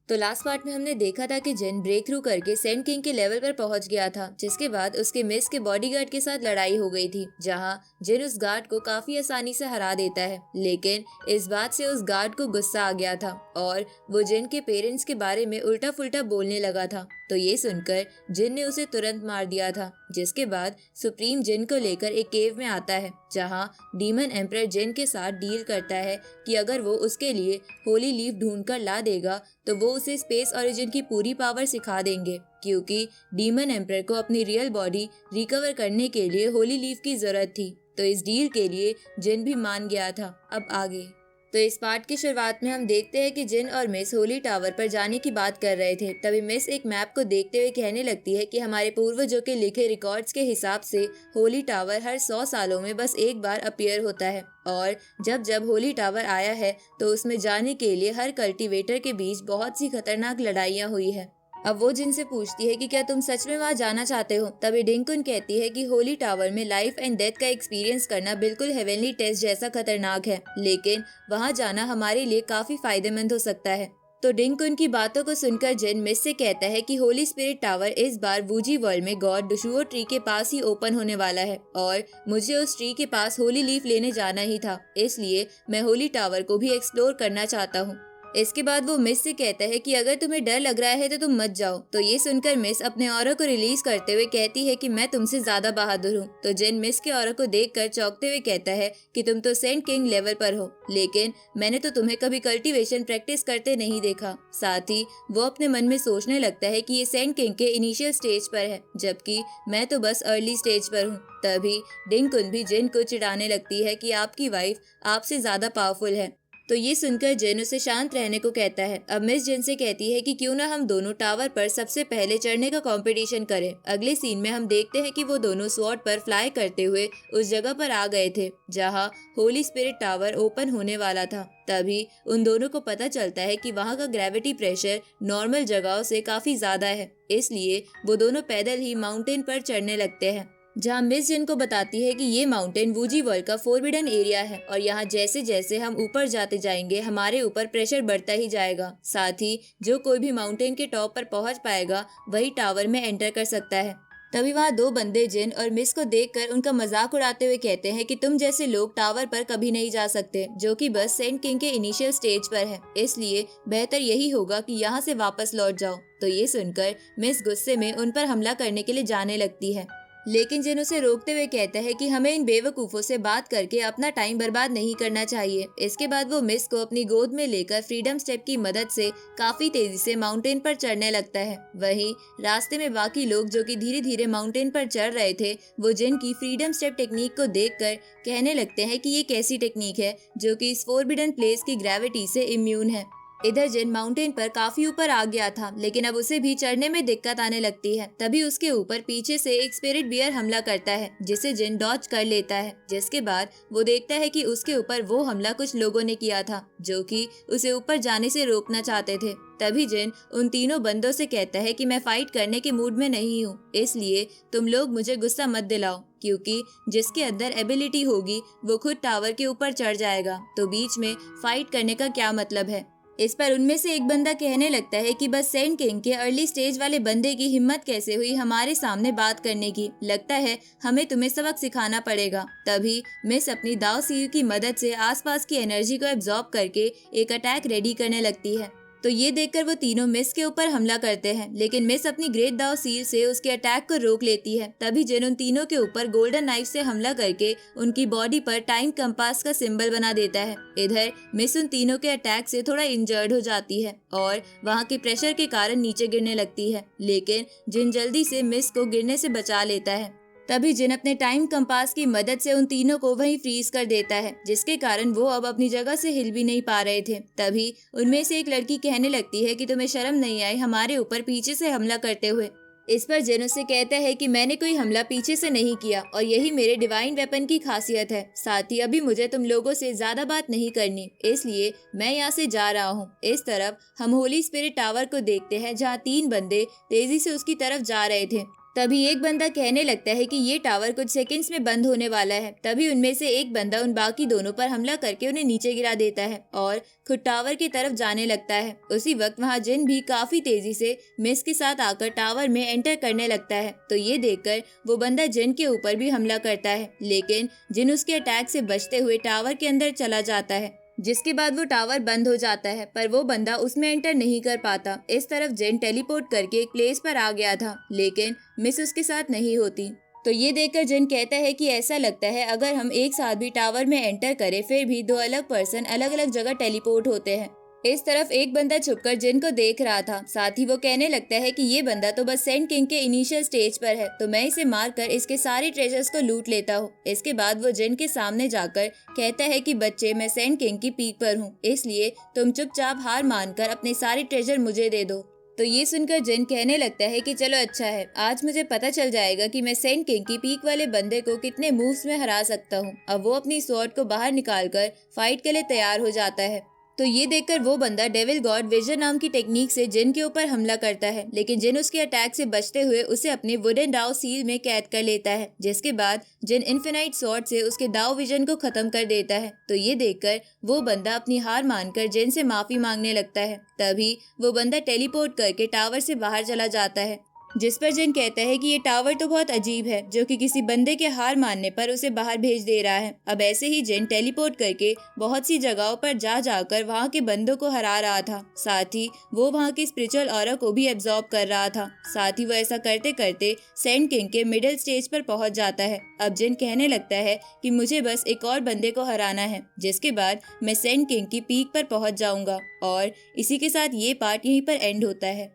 तो last part में हमने देखा था कि जिन ब्रेक थ्रू करके सेंट किंग के लेवल पर पहुंच गया था, जिसके बाद उसके मिस के बॉडीगार्ड के साथ लड़ाई हो गई थी, जहां जिन उस गार्ड को काफी आसानी से हरा देता है। लेकिन इस बात से उस गार्ड को गुस्सा आ गया था और वो जिन के पेरेंट्स के बारे में उल्टा फुल्टा बोलने लगा था। तो ये सुनकर जिन ने उसे तुरंत मार दिया था, जिसके बाद सुप्रीम जिन को लेकर एक केव में आता है, जहां डीमन एम्परर जिन के साथ डील करता है कि अगर वो उसके लिए होली लीफ ढूंढकर ला देगा तो वो उसे स्पेस ओरिजिन की पूरी पावर सिखा देंगे, क्योंकि डीमन एम्परर को अपनी रियल बॉडी रिकवर करने के लिए होली लीफ की जरूरत थी। तो इस डील के लिए जिन भी मान गया था। अब आगे तो इस पार्ट की शुरुआत में हम देखते हैं कि जिन और मिस होली टावर पर जाने की बात कर रहे थे। तभी मिस एक मैप को देखते हुए कहने लगती है कि हमारे पूर्वजों के लिखे रिकॉर्ड्स के हिसाब से होली टावर हर 100 सालों में बस एक बार अपीयर होता है, और जब जब होली टावर आया है तो उसमें जाने के लिए हर कल्टीवेटर के बीच बहुत सी खतरनाक लड़ाइयाँ हुई है। अब वो जिनसे पूछती है कि क्या तुम सच में वहाँ जाना चाहते हो। तभी डिंकुन कहती है कि होली टावर में लाइफ एंड डेथ का एक्सपीरियंस करना बिल्कुल हेवनली टेस्ट जैसा खतरनाक है, लेकिन वहाँ जाना हमारे लिए काफी फायदेमंद हो सकता है। तो डिंकुन की बातों को सुनकर जिन मिस से कहता है कि होली स्पिरिट टावर इस बार वूजी वर्ल्ड में गॉड डुशुओ ट्री के पास ही ओपन होने वाला है, और मुझे उस ट्री के पास होली लीफ लेने जाना ही था, इसलिए मैं होली टावर को भी एक्सप्लोर करना चाहता हूँ। इसके बाद वो मिस से कहता है कि अगर तुम्हें डर लग रहा है तो तुम मत जाओ। तो ये सुनकर मिस अपने ऑरा को रिलीज करते हुए कहती है कि मैं तुमसे ज्यादा बहादुर हूँ। तो जिन मिस के ऑरा को देखकर चौंकते हुए कहता है कि तुम तो सेंट किंग लेवल पर हो, लेकिन मैंने तो तुम्हें कभी कल्टीवेशन प्रैक्टिस करते नहीं देखा। साथ ही वो अपने मन में सोचने लगता है कि ये सेंट किंग के इनिशियल स्टेज पर है, जबकि मैं तो बस अर्ली स्टेज पर हूँ। तभी डिंकुन भी जिन को चिढ़ाने लगती है कि आपकी वाइफ आपसे ज्यादा पावरफुल है। तो ये सुनकर जिन उसे शांत रहने को कहता है। अब मिस जिन से कहती है कि क्यों ना हम दोनों टावर पर सबसे पहले चढ़ने का कंपटीशन करें। अगले सीन में हम देखते हैं कि वो दोनों स्वॉर्ड पर फ्लाई करते हुए उस जगह पर आ गए थे जहां होली स्पिरिट टावर ओपन होने वाला था। तभी उन दोनों को पता चलता है कि वहां का ग्रेविटी प्रेशर नॉर्मल जगहों से काफी ज्यादा है, इसलिए वो दोनों पैदल ही माउंटेन पर चढ़ने लगते हैं, जहाँ मिस जिन को बताती है कि ये माउंटेन वूजी वर्ल्ड का फोरबिडन एरिया है और यहाँ जैसे जैसे हम ऊपर जाते जाएंगे हमारे ऊपर प्रेशर बढ़ता ही जाएगा। साथ ही जो कोई भी माउंटेन के टॉप पर पहुंच पाएगा वही टावर में एंटर कर सकता है। तभी वहाँ दो बंदे जिन और मिस को देखकर उनका मजाक उड़ाते हुए कहते हैं कि तुम जैसे लोग टावर पर कभी नहीं जा सकते, जो कि बस सेंट किंग के इनिशियल स्टेज पर है, इसलिए बेहतर यही होगा कि यहाँ से वापस लौट जाओ। तो ये सुनकर मिस गुस्से में उन पर हमला करने के लिए जाने लगती है, लेकिन जिन उसे रोकते हुए कहता है कि हमें इन बेवकूफों से बात करके अपना टाइम बर्बाद नहीं करना चाहिए। इसके बाद वो मिस को अपनी गोद में लेकर फ्रीडम स्टेप की मदद से काफी तेजी से माउंटेन पर चढ़ने लगता है। वहीं रास्ते में बाकी लोग जो कि धीरे धीरे माउंटेन पर चढ़ रहे थे, वो जिन की फ्रीडम स्टेप टेक्निक को देखकर कहने लगते हैं कि ये कैसी टेक्निक है जो कि इस फोरबिडन प्लेस की ग्रेविटी से इम्यून है। इधर जिन माउंटेन पर काफी ऊपर आ गया था, लेकिन अब उसे भी चढ़ने में दिक्कत आने लगती है। तभी उसके ऊपर पीछे से एक स्पिरिट बियर हमला करता है, जिसे जिन डॉज कर लेता है। जिसके बाद वो देखता है कि उसके ऊपर वो हमला कुछ लोगों ने किया था जो कि उसे ऊपर जाने से रोकना चाहते थे। तभी जिन उन तीनों बंदों से कहता है कि मैं फाइट करने के मूड में नहीं हूँ, इसलिए तुम लोग मुझे गुस्सा मत दिलाओ, क्योंकि जिसके अंदर एबिलिटी होगी वो खुद टावर के ऊपर चढ़ जाएगा, तो बीच में फाइट करने का क्या मतलब है। इस पर उनमें से एक बंदा कहने लगता है कि बस सेंट किंग के अर्ली स्टेज वाले बंदे की हिम्मत कैसे हुई हमारे सामने बात करने की, लगता है हमें तुम्हें सबक सिखाना पड़ेगा। तभी मिस अपनी दाव सील की मदद से आसपास की एनर्जी को एब्जॉर्ब करके एक अटैक रेडी करने लगती है। तो ये देखकर वो तीनों मिस के ऊपर हमला करते हैं, लेकिन मिस अपनी ग्रेट दाव सील से उसके अटैक को रोक लेती है। तभी जिन उन तीनों के ऊपर गोल्डन नाइफ से हमला करके उनकी बॉडी पर टाइम कंपास का सिंबल बना देता है। इधर मिस उन तीनों के अटैक से थोड़ा इंजर्ड हो जाती है और वहाँ के प्रेशर के कारण नीचे गिरने लगती है, लेकिन जिन जल्दी से मिस को गिरने से बचा लेता है। तभी जिन अपने टाइम कंपास की मदद से उन तीनों को वहीं फ्रीज कर देता है, जिसके कारण वो अब अपनी जगह से हिल भी नहीं पा रहे थे। तभी उनमें से एक लड़की कहने लगती है कि तुम्हें शर्म नहीं आई हमारे ऊपर पीछे से हमला करते हुए। इस पर जिन उससे कहता है कि मैंने कोई हमला पीछे से नहीं किया और यही मेरे डिवाइन वेपन की खासियत है। साथ ही अभी मुझे तुम लोगों से ज्यादा बात नहीं करनी, इसलिए मैं यहाँ से जा रहा हूँ। इस तरफ हम होली स्पिरिट टावर को देखते हैं, जहाँ तीन बंदे तेजी से उसकी तरफ जा रहे थे। तभी एक बंदा कहने लगता है कि ये टावर कुछ सेकंड्स में बंद होने वाला है। तभी उनमें से एक बंदा उन बाकी दोनों पर हमला करके उन्हें नीचे गिरा देता है और खुद टावर की तरफ जाने लगता है। उसी वक्त वहाँ जिन भी काफी तेजी से मिस के साथ आकर टावर में एंटर करने लगता है। तो ये देखकर वो बंदा जिन के ऊपर भी हमला करता है, लेकिन जिन उसके अटैक से बचते हुए टावर के अंदर चला जाता है, जिसके बाद वो टावर बंद हो जाता है, पर वो बंदा उसमें एंटर नहीं कर पाता। इस तरफ जिन टेलीपोर्ट करके एक प्लेस पर आ गया था, लेकिन मिस उसके साथ नहीं होती। तो ये देखकर जिन कहता है कि ऐसा लगता है अगर हम एक साथ भी टावर में एंटर करें फिर भी दो अलग पर्सन अलग अलग जगह टेलीपोर्ट होते हैं। इस तरफ एक बंदा छुपकर जिन को देख रहा था। साथ ही वो कहने लगता है कि ये बंदा तो बस सेंट किंग के इनिशियल स्टेज पर है, तो मैं इसे मारकर इसके सारे ट्रेजर्स को लूट लेता हूँ। इसके बाद वो जिन के सामने जाकर कहता है कि बच्चे, मैं सेंट किंग की पीक पर हूँ, इसलिए तुम चुपचाप हार मानकर अपने सारे ट्रेजर मुझे दे दो। तो ये सुनकर जिन कहने लगता है कि चलो अच्छा है, आज मुझे पता चल जाएगा कि मैं सेंट किंग की पीक वाले बंदे को कितने मूव्स में हरा सकता हूँ। अब वो अपनी स्वॉर्ड को बाहर निकालकर फाइट के लिए तैयार हो जाता है। तो ये देखकर वो बंदा डेविल गॉड विजन नाम की टेक्निक से जिन के ऊपर हमला करता है, लेकिन जिन उसके अटैक से बचते हुए उसे अपने वुडन डाउ सील में कैद कर लेता है, जिसके बाद जिन इन्फिनाइट स्वॉर्ड से उसके डाउ विजन को खत्म कर देता है। तो ये देखकर वो बंदा अपनी हार मानकर जिन से माफी मांगने लगता है। तभी वो बंदा टेलीपोर्ट करके टावर से बाहर चला जाता है, जिस पर जिन कहता है कि ये टावर तो बहुत अजीब है, जो कि किसी बंदे के हार मानने पर उसे बाहर भेज दे रहा है। अब ऐसे ही जिन टेलीपोर्ट करके बहुत सी जगहों पर जा जाकर वहाँ के बंदों को हरा रहा था। साथ ही वो वहाँ की स्पिरिचुअल ऑरा को भी एब्जॉर्ब कर रहा था। साथ ही वो ऐसा करते करते सेंट किंग के मिडिल स्टेज पर पहुंच जाता है। अब जिन कहने लगता है कि मुझे बस एक और बंदे को हराना है, जिसके बाद मैं सेंट किंग की पीक पर पहुंच जाऊंगा। और इसी के साथ ये पार्ट यहीं पर एंड होता है।